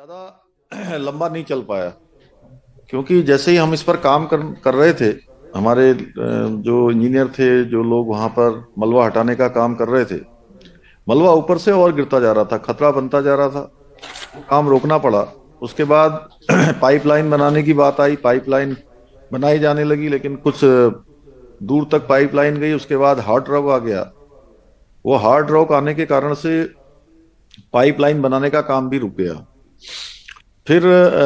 ज्यादा लंबा नहीं चल पाया, क्योंकि जैसे ही हम इस पर काम कर रहे थे, हमारे जो इंजीनियर थे, जो लोग वहां पर मलबा हटाने का काम कर रहे थे, मलबा ऊपर से और गिरता जा रहा था, खतरा बनता जा रहा था। वो काम रोकना पड़ा। उसके बाद पाइपलाइन बनाने की बात आई, पाइपलाइन बनाई जाने लगी, लेकिन कुछ दूर तक पाइपलाइन गई। उसके बाद हार्ड रॉक आ गया। वो हार्ड रॉक आने के कारण से पाइपलाइन बनाने का काम भी रुक गया। फिर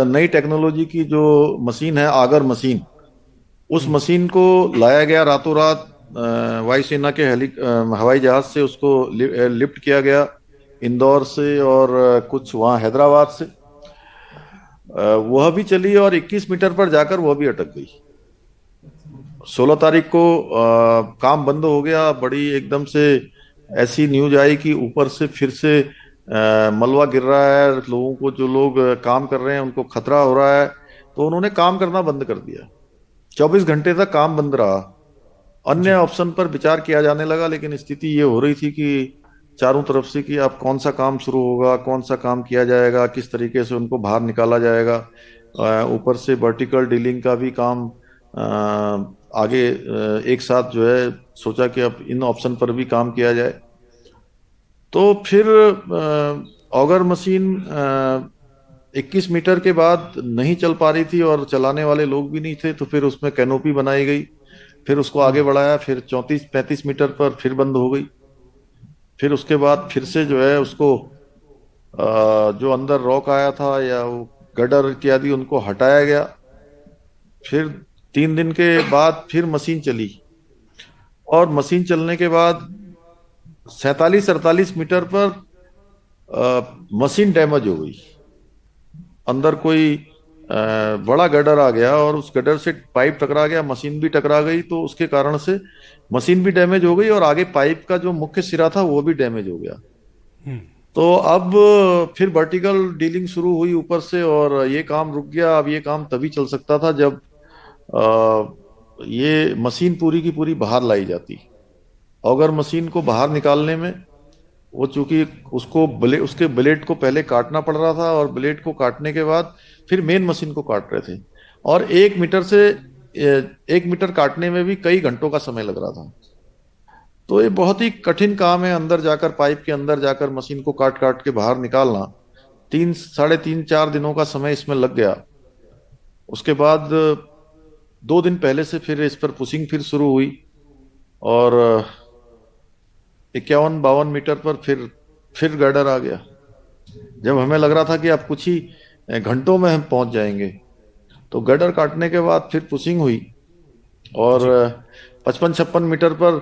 नई टेक्नोलॉजी की जो मशीन है, आगर मशीन, उस हम्म। मशीन को लाया गया रातों रात। वायुसेना के हवाई जहाज से उसको लिफ्ट किया गया, इंदौर से और कुछ वहाँ हैदराबाद से। वह भी चली और 21 मीटर पर जाकर वह भी अटक गई। 16 तारीख को काम बंद हो गया। बड़ी एकदम से ऐसी न्यूज आई कि ऊपर से फिर से मलबा गिर रहा है, लोगों को, जो लोग काम कर रहे हैं उनको खतरा हो रहा है। तो उन्होंने काम करना बंद कर दिया। 24 घंटे तक काम बंद रहा। अन्य जी। ऑप्शन पर विचार किया जाने लगा, लेकिन स्थिति ये हो रही थी कि चारों तरफ से कि अब कौन सा काम शुरू होगा, कौन सा काम किया जाएगा, किस तरीके से उनको बाहर निकाला जाएगा। ऊपर से वर्टिकल डीलिंग का भी काम आगे एक साथ जो है सोचा कि अब इन ऑप्शन पर भी काम किया जाए। तो फिर ऑगर मशीन 21 मीटर के बाद नहीं चल पा रही थी और चलाने वाले लोग भी नहीं थे, तो फिर उसमें कैनोपी बनाई गई। फिर उसको आगे हम्म। बढ़ाया, फिर 34-35 मीटर पर फिर बंद हो गई। फिर उसके बाद फिर से जो है उसको जो अंदर रॉक आया था या वो गडर इत्यादि, उनको हटाया गया। फिर 3 दिन के बाद फिर मशीन चली, और मशीन चलने के बाद 47-48 मीटर पर मशीन डैमेज हो गई। अंदर कोई बड़ा गडर आ गया और उस गडर से पाइप टकरा गया, मशीन भी टकरा गई। तो उसके कारण से मशीन भी डैमेज हो गई और आगे पाइप का जो मुख्य सिरा था वो भी डैमेज हो गया। तो अब फिर वर्टिकल डीलिंग शुरू हुई ऊपर से, और ये काम रुक गया। अब ये काम तभी चल सकता था जब ये मशीन पूरी की पूरी बाहर लाई जाती। अगर मशीन को बाहर निकालने में, वो चूंकि उसके ब्लेड को पहले काटना पड़ रहा था, और ब्लेड को काटने के बाद फिर मेन मशीन को काट रहे थे, और 1 मीटर से 1 मीटर काटने में भी कई घंटों का समय लग रहा था। तो ये बहुत ही कठिन काम है, अंदर जाकर, पाइप के अंदर जाकर मशीन को काट काट के बाहर निकालना। 3 साढ़े 3 4 दिनों का समय इसमें लग गया। उसके बाद 2 दिन पहले से फिर इस पर पुशिंग फिर शुरू हुई, और 51-52 मीटर पर फिर गर्डर आ गया। जब हमें लग रहा था कि अब कुछ ही घंटों में हम पहुंच जाएंगे, तो गर्डर काटने के बाद फिर पुशिंग हुई। और जी। 55-56 मीटर पर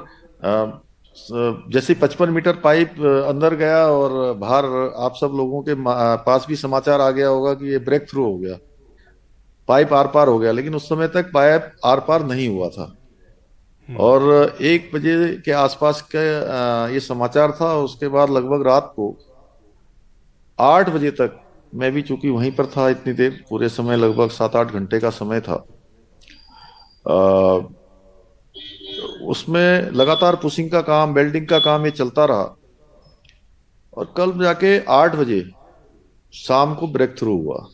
जैसे 55 मीटर पाइप अंदर गया, और बाहर आप सब लोगों के पास भी समाचार आ गया होगा कि ये ब्रेक थ्रू हो गया, पाइप आर पार हो गया। लेकिन उस समय तक पाइप आर पार नहीं हुआ था। और 1 बजे के आसपास का ये समाचार था। उसके बाद लगभग रात को 8 बजे तक मैं भी चूंकि वहीं पर था इतनी देर, पूरे समय लगभग 7-8 घंटे का समय था। अ, उसमें लगातार पुशिंग का काम, वेल्डिंग का काम, ये चलता रहा। और कल जाके 8 बजे शाम को ब्रेक थ्रू हुआ।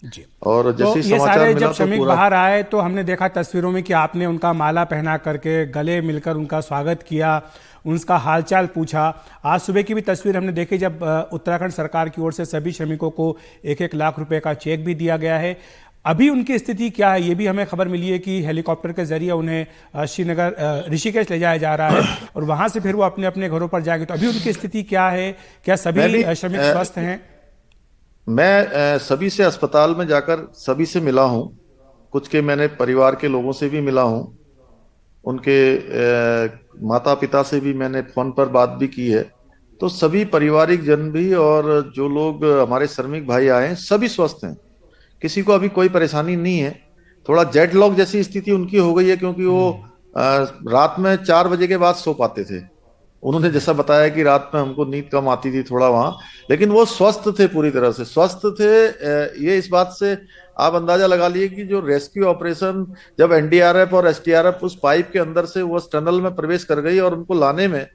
जी। और तो जैसे ही ये समाचार सारे जब मिला तो श्रमिक पूरा। बाहर आए तो हमने देखा तस्वीरों में कि आपने उनका माला पहना करके गले मिलकर उनका स्वागत किया, उनका हालचाल पूछा। आज सुबह की भी तस्वीर हमने देखी जब उत्तराखंड सरकार की ओर से सभी श्रमिकों को 1-1 लाख रुपए का चेक भी दिया गया है। अभी उनकी स्थिति क्या है, ये भी हमें खबर मिली है कि हेलीकॉप्टर के जरिए उन्हें श्रीनगर ऋषिकेश ले जाया जा रहा है और वहां से फिर वो अपने अपने घरों पर जाएंगे। तो अभी उनकी स्थिति क्या है, क्या मैं सभी भी श्रमिक स्वस्थ हैं? सभी से अस्पताल में जाकर सभी से मिला हूँ। कुछ के मैंने परिवार के लोगों से भी मिला हूँ। उनके माता पिता से भी मैंने फोन पर बात भी की है। तो सभी पारिवारिक जन भी, और जो लोग हमारे श्रमिक भाई आए हैं, सभी स्वस्थ हैं। किसी को अभी कोई परेशानी नहीं है। थोड़ा जेट लॉग जैसी स्थिति उनकी हो गई है, क्योंकि वो अ, रात में 4 बजे के बाद सो पाते थे। उन्होंने जैसा बताया कि रात में हमको नींद कम आती थी थोड़ा वहां, लेकिन वो स्वस्थ थे, पूरी तरह से स्वस्थ थे। ये इस बात से आप अंदाजा लगा लिए कि जो रेस्क्यू ऑपरेशन, जब एनडीआरएफ और एसडीआरएफ उस पाइप के अंदर से वो टनल में प्रवेश कर गई और उनको लाने में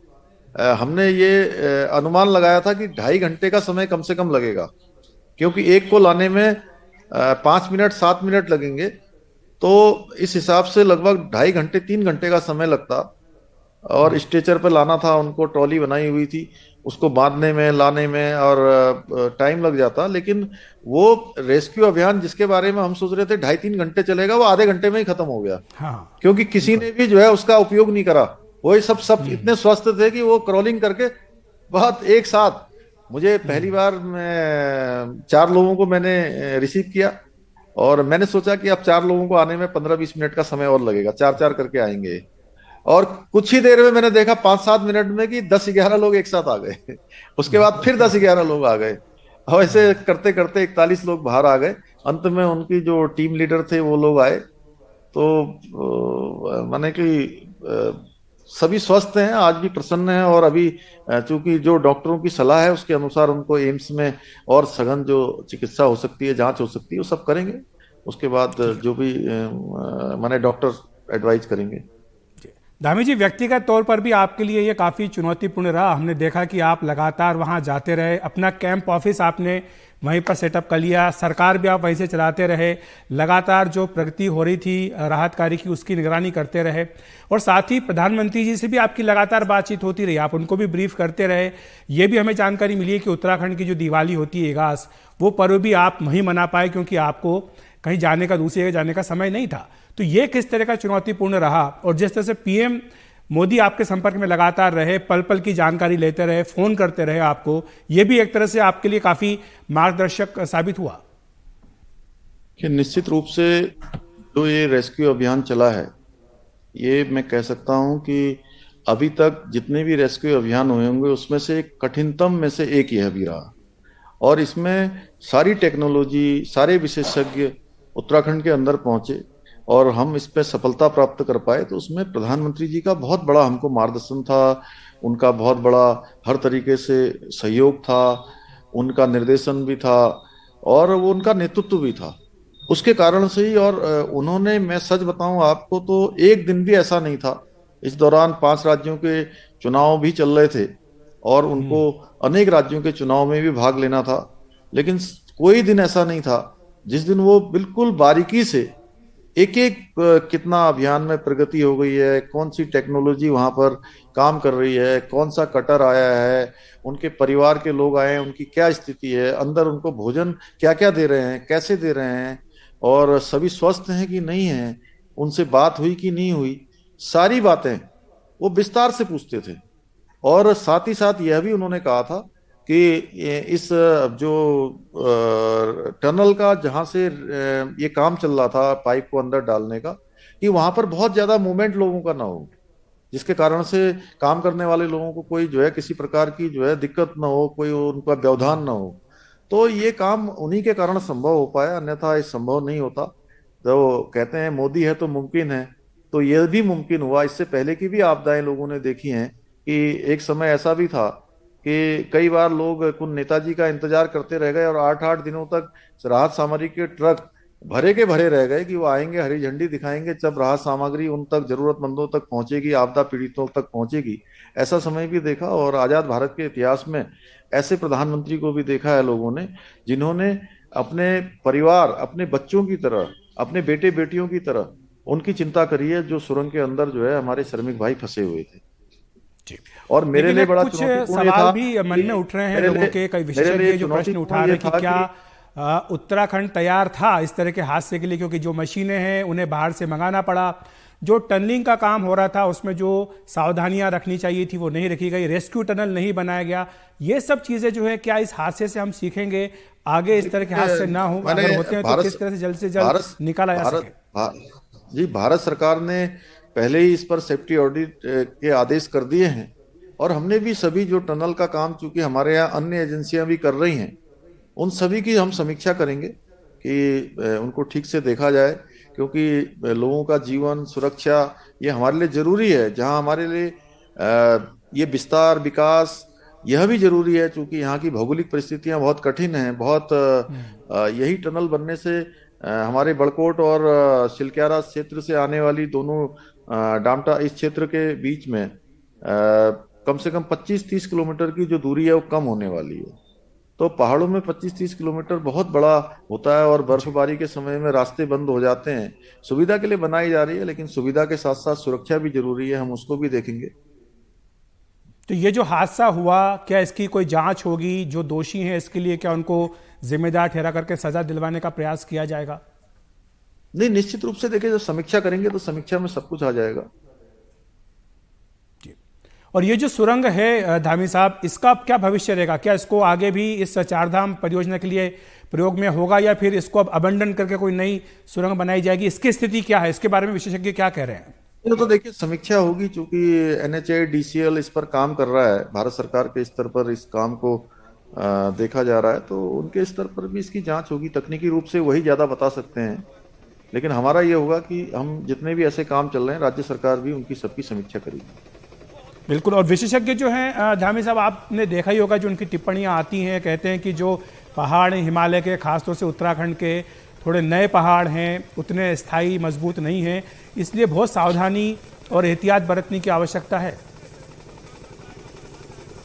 हमने ये अनुमान लगाया था कि 2.5 घंटे का समय कम से कम लगेगा। क्योंकि एक को लाने में 5 मिनट 7 मिनट लगेंगे, तो इस हिसाब से लगभग 2.5 घंटे 3 घंटे का समय लगता। और स्ट्रेचर पे लाना था उनको, ट्रॉली बनाई हुई थी, उसको बांधने में लाने में और टाइम लग जाता। लेकिन वो रेस्क्यू अभियान जिसके बारे में हम सोच रहे थे 2.5 3 घंटे चलेगा, वो आधे घंटे में ही खत्म हो गया, हाँ, क्योंकि किसी बिल्कुल। ने भी जो है उसका उपयोग नहीं करा। वो सब सब इतने स्वस्थ थे कि वो क्रॉलिंग करके बहुत एक साथ। मुझे पहली बार मैं 4 लोगों को मैंने रिसीव किया, और मैंने सोचा कि अब 4 लोगों को आने में 15 20 मिनट का समय और लगेगा, चार चार करके आएंगे। और कुछ ही देर में मैंने देखा 5 7 मिनट में कि 10 11 लोग एक साथ आ गए। उसके बाद फिर 10 11 लोग आ गए, और ऐसे करते करते 41 लोग बाहर आ गए। अंत में उनकी जो टीम लीडर थे वो लोग आए। तो माने कि सभी स्वस्थ हैं, आज भी प्रसन्न हैं। और अभी चूंकि जो डॉक्टरों की सलाह है उसके अनुसार उनको एम्स में और सघन जो चिकित्सा हो सकती है, जांच हो सकती है, वो सब करेंगे। उसके बाद ठीक है। जो भी माने डॉक्टर एडवाइज करेंगे। धामी जी, व्यक्तिगत तौर पर भी आपके लिए ये काफ़ी चुनौतीपूर्ण रहा। हमने देखा कि आप लगातार वहाँ जाते रहे, अपना कैंप ऑफिस आपने वहीं पर सेटअप कर लिया, सरकार भी आप वहीं से चलाते रहे, लगातार जो प्रगति हो रही थी राहत कार्य की उसकी निगरानी करते रहे, और साथ ही प्रधानमंत्री जी से भी आपकी लगातार बातचीत होती रही, आप उनको भी ब्रीफ करते रहे। ये भी हमें जानकारी मिली है कि उत्तराखंड की जो दिवाली होती है इगास, वो पर्व भी आप वहीं मना पाए क्योंकि आपको कहीं जाने का, दूसरी जगह जाने का समय नहीं था। तो ये किस तरह का चुनौतीपूर्ण रहा, और जिस तरह से पीएम मोदी आपके संपर्क में लगातार रहे, पल पल की जानकारी लेते रहे, फोन करते रहे आपको, ये भी एक तरह से आपके लिए काफी मार्गदर्शक साबित हुआ। कि निश्चित रूप से जो ये रेस्क्यू अभियान चला है, ये मैं कह सकता हूं कि अभी तक जितने भी रेस्क्यू अभियान हुए होंगे उसमें से एक कठिनतम में से एक यह भी रहा। और इसमें सारी टेक्नोलॉजी, सारे विशेषज्ञ उत्तराखंड के अंदर पहुंचे, और हम इस पे सफलता प्राप्त कर पाए। तो उसमें प्रधानमंत्री जी का बहुत बड़ा हमको मार्गदर्शन था, उनका बहुत बड़ा हर तरीके से सहयोग था, उनका निर्देशन भी था, और वो उनका नेतृत्व भी था। उसके कारण से ही। और उन्होंने, मैं सच बताऊं आपको, तो एक दिन भी ऐसा नहीं था। इस दौरान 5 राज्यों के चुनाव भी चल रहे थे, और उनको अनेक राज्यों के चुनाव में भी भाग लेना था। लेकिन कोई दिन ऐसा नहीं था जिस दिन वो बिल्कुल बारीकी से एक एक कितना अभियान में प्रगति हो गई है, कौन सी टेक्नोलॉजी वहां पर काम कर रही है, कौन सा कटर आया है, उनके परिवार के लोग आए हैं, उनकी क्या स्थिति है, अंदर उनको भोजन क्या क्या दे रहे हैं, कैसे दे रहे हैं, और सभी स्वस्थ हैं कि नहीं हैं, उनसे बात हुई कि नहीं हुई, सारी बातें वो विस्तार से पूछते थे। और साथ ही साथ यह भी उन्होंने कहा था कि इस जो टनल का जहां से ये काम चल रहा था पाइप को अंदर डालने का, कि वहां पर बहुत ज्यादा मूवमेंट लोगों का ना हो, जिसके कारण से काम करने वाले लोगों को कोई जो है किसी प्रकार की जो है दिक्कत ना हो, कोई उनका व्यवधान ना हो। तो ये काम उन्हीं के कारण संभव हो पाया, अन्यथा ये संभव नहीं होता। तो कहते हैं मोदी है तो मुमकिन है, तो ये भी मुमकिन हुआ। इससे पहले की भी आपदाएं लोगों ने देखी हैं, कि एक समय ऐसा भी था कि कई बार लोग कुछ नेताजी का इंतजार करते रह गए, और 8 8 दिनों तक राहत सामग्री के ट्रक भरे के भरे रह गए, कि वो आएंगे, हरी झंडी दिखाएंगे, जब राहत सामग्री उन तक, जरूरतमंदों तक पहुंचेगी, आपदा पीड़ितों तक पहुंचेगी। ऐसा समय भी देखा। और आजाद भारत के इतिहास में ऐसे प्रधानमंत्री को भी देखा है लोगों ने, जिन्होंने अपने परिवार, अपने बच्चों की तरह, अपने बेटे बेटियों की तरह उनकी चिंता करी है, जो सुरंग के अंदर जो है हमारे श्रमिक भाई फंसे हुए थे। जी। और मेरे लेकिन लिए एक बड़ा कुछ चुनौतीपूर्ण ये सवाल था भी मन कि में उठ रहे हैं मेरे लोगों लिए के, कई मेरे लिए विशेषज्ञ जो प्रश्न उठा चुनौतीपूर्ण रहे ये हैं कि था क्या कि उत्तराखंड तैयार था इस तरह के हादसे के लिए, क्योंकि जो मशीनें हैं उन्हें बाहर से मंगाना पड़ा, जो टनलिंग का काम हो रहा था उसमें जो सावधानियां रखनी चाहिए थी वो नहीं रखी गई, रेस्क्यू टनल नहीं बनाया गया। ये सब चीजें जो है, क्या इस हादसे से हम सीखेंगे आगे इस तरह के हादसे देखिए, ना हो, मैंने अगर होते हैं तो भारत किस तरह से जल्द से जल्द भारत निकाला जा सके? भारत भा, जी, भारत सरकार ने पहले ही इस पर सेफ्टी ऑडिट के आदेश कर दिए हैं। और हमने भी सभी जो टनल का काम, चूंकि हमारे यहाँ अन्य एजेंसियां भी कर रही हैं, उन सभी की हम समीक्षा करेंगे कि उनको ठीक से देखा जाए। क्योंकि लोगों का जीवन सुरक्षा ये हमारे लिए जरूरी है। जहां हमारे लिए ये विस्तार विकास यह भी जरूरी है, क्योंकि यहाँ की भौगोलिक परिस्थितियां बहुत कठिन हैं। बहुत यही टनल बनने से हमारे बड़कोट और सिलक्यारा क्षेत्र से आने वाली दोनों डामटा इस क्षेत्र के बीच में कम से कम 25 30 किलोमीटर की जो दूरी है वो कम होने वाली है। तो पहाड़ों में 25-30 किलोमीटर बहुत बड़ा होता है, और बर्फबारी के समय में रास्ते बंद हो जाते हैं। सुविधा के लिए बनाई जा रही है, लेकिन सुविधा के साथ साथ सुरक्षा भी जरूरी है, हम उसको भी देखेंगे। तो ये जो हादसा हुआ, क्या इसकी कोई जांच होगी? जो दोषी हैं इसके लिए क्या उनको जिम्मेदार ठहरा करके सजा दिलवाने का प्रयास किया जाएगा? नहीं, निश्चित रूप से देखिए, जब समीक्षा करेंगे तो समीक्षा में सब कुछ आ जाएगा। जी। और ये जो सुरंग है धामी साहब, इसका क्या भविष्य रहेगा? क्या इसको आगे भी इस चारधाम परियोजना के लिए प्रयोग में होगा, या फिर इसको अब अबंडन करके कोई नई सुरंग बनाई जाएगी? इसकी स्थिति क्या है? इसके बारे में विशेषज्ञ क्या कह रहे हैं? ये तो देखिए समीक्षा होगी, चूंकि NHAI DCL इस पर काम कर रहा है, भारत सरकार के स्तर पर इस काम को देखा जा रहा है, तो उनके स्तर पर भी इसकी जांच होगी। तकनीकी रूप से वही ज्यादा बता सकते हैं, लेकिन हमारा ये होगा कि हम जितने भी ऐसे काम चल रहे हैं, राज्य सरकार भी उनकी सबकी समीक्षा करेगी। बिल्कुल। और विशेषज्ञ जो हैं धामी साहब, आपने देखा ही होगा जो उनकी टिप्पणियां आती हैं, कहते हैं कि जो पहाड़ हैं हिमालय के, खासतौर से उत्तराखंड के, थोड़े नए पहाड़ हैं, उतने स्थायी मजबूत नहीं हैं, इसलिए बहुत सावधानी और एहतियात बरतने की आवश्यकता है।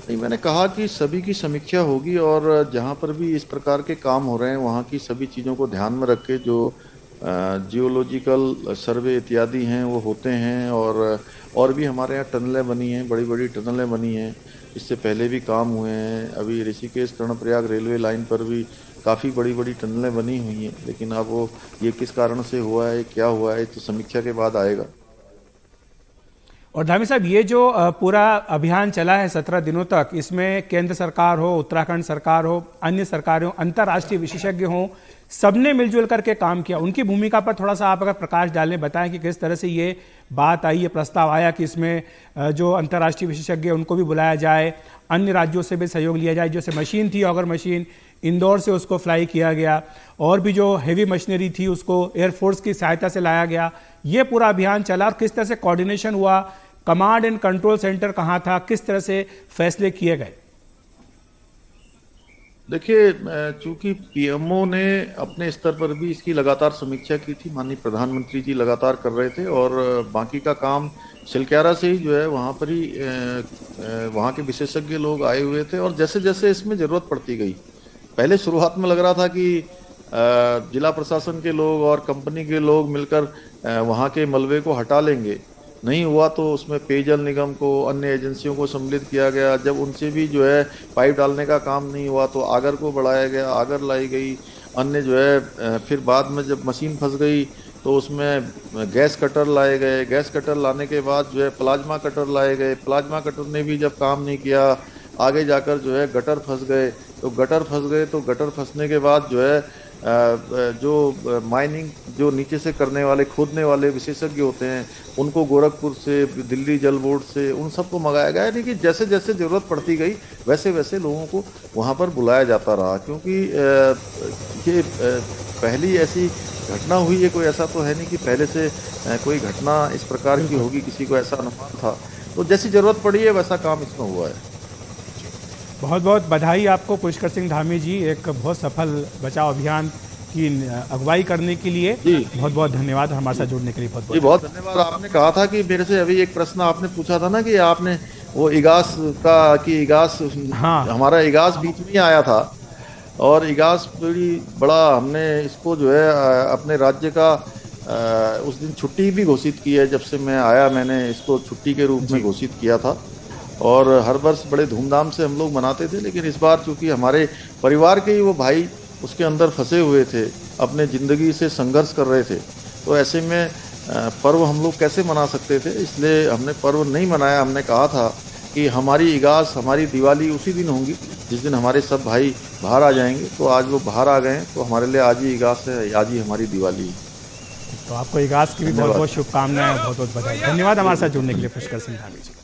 नहीं, मैंने कहा कि सभी की समीक्षा होगी, और जहां पर भी इस प्रकार के काम हो रहे हैं वहां की सभी चीज़ों को ध्यान में रख के जो जियोलॉजिकल सर्वे इत्यादि हैं वो होते हैं, और भी हमारे यहाँ टनलें बनी हैं, बड़ी बड़ी टनलें बनी हैं, इससे पहले भी काम हुए हैं। अभी ऋषिकेश कर्णप्रयाग रेलवे लाइन पर भी काफ़ी बड़ी बड़ी टनलें बनी हुई हैं, लेकिन अब वो ये किस कारण से हुआ है, क्या हुआ है, तो समीक्षा के बाद आएगा। और धामी साहब, ये जो पूरा अभियान चला है 17 दिनों तक, इसमें केंद्र सरकार हो, उत्तराखंड सरकार हो, अन्य सरकारें हो, अंतर्राष्ट्रीय विशेषज्ञ हों, सबने मिलजुल करके काम किया। उनकी भूमिका पर थोड़ा सा आप अगर प्रकाश डालें, बताएं कि किस तरह से ये बात आई, ये प्रस्ताव आया कि इसमें जो अंतर्राष्ट्रीय विशेषज्ञ उनको भी बुलाया जाए, अन्य राज्यों से भी सहयोग लिया जाए। जैसे मशीन थी, ऑगर मशीन, इंदौर से उसको फ्लाई किया गया, और भी जो हेवी मशीनरी थी उसको एयरफोर्स की सहायता से लाया गया। ये पूरा अभियान चला, और किस तरह से कोऑर्डिनेशन हुआ, कमांड एंड कंट्रोल सेंटर कहाँ था, किस तरह से फैसले किए गए? देखिए, चूंकि PMO ने अपने स्तर पर भी इसकी लगातार समीक्षा की थी, माननीय प्रधानमंत्री जी लगातार कर रहे थे, और बाकी का काम सिलक्यारा से ही जो है वहाँ पर ही वहाँ के विशेषज्ञ लोग आए हुए थे। और जैसे जैसे इसमें ज़रूरत पड़ती गई, पहले शुरुआत में लग रहा था कि जिला प्रशासन के लोग और कंपनी के लोग मिलकर वहाँ के मलबे को हटा लेंगे, नहीं हुआ तो उसमें पेयजल निगम को, अन्य एजेंसियों को सम्मिलित किया गया। जब उनसे भी जो है पाइप डालने का काम नहीं हुआ तो आगर को बढ़ाया गया, आगर लाई गई, अन्य जो है फिर बाद में जब मशीन फंस गई तो उसमें गैस कटर लाए गए, गैस कटर लाने के बाद जो है प्लाज्मा कटर लाए गए, प्लाज्मा कटर ने भी जब काम नहीं किया, आगे जाकर जो है गटर फंस गए, तो गटर फंस गए, तो गटर फंसने के बाद जो है जो माइनिंग जो नीचे से करने वाले, खोदने वाले विशेषज्ञ होते हैं, उनको गोरखपुर से, दिल्ली जल बोर्ड से, उन सबको मंगाया गया। यानी कि जैसे जैसे ज़रूरत पड़ती गई वैसे वैसे लोगों को वहाँ पर बुलाया जाता रहा, क्योंकि ये पहली ऐसी घटना हुई है, कोई ऐसा तो है नहीं कि पहले से कोई घटना इस प्रकार की होगी, किसी को ऐसा अनुमान था। तो जैसी ज़रूरत पड़ी है वैसा काम इसमें हुआ है। बहुत बहुत बधाई आपको पुष्कर सिंह धामी जी, एक बहुत सफल बचाव अभियान की अगुवाई करने के लिए जी बहुत बहुत धन्यवाद। हमारे साथ जुड़ने के लिए बहुत जी, बहुत बहुत धन्यवाद। आपने कहा था कि मेरे से अभी एक प्रश्न आपने पूछा था ना, कि आपने वो इगास का, कि इगास, हाँ। हमारा इगास बीच में ही आया था, और इगास बड़ी बड़ा हमने इसको जो है अपने राज्य का उस दिन छुट्टी भी घोषित की है। जब से मैं आया मैंने इसको छुट्टी के रूप में घोषित किया था, और हर वर्ष बड़े धूमधाम से हम लोग मनाते थे। लेकिन इस बार चूंकि हमारे परिवार के ही वो भाई उसके अंदर फंसे हुए थे, अपने ज़िंदगी से संघर्ष कर रहे थे, तो ऐसे में पर्व हम लोग कैसे मना सकते थे, इसलिए हमने पर्व नहीं मनाया। हमने कहा था कि हमारी इगास, हमारी दिवाली उसी दिन होंगी जिस दिन हमारे सब भाई बाहर आ जाएंगे। तो आज वो बाहर आ गए हैं, तो हमारे लिए आज ही इगास है, आज ही हमारी दिवाली है। तो आपको इगास की भी बहुत बहुत शुभकामनाएं, बहुत बहुत बधाई। धन्यवाद हमारे साथ जुड़ने के लिए पुष्कर सिंह धामी जी।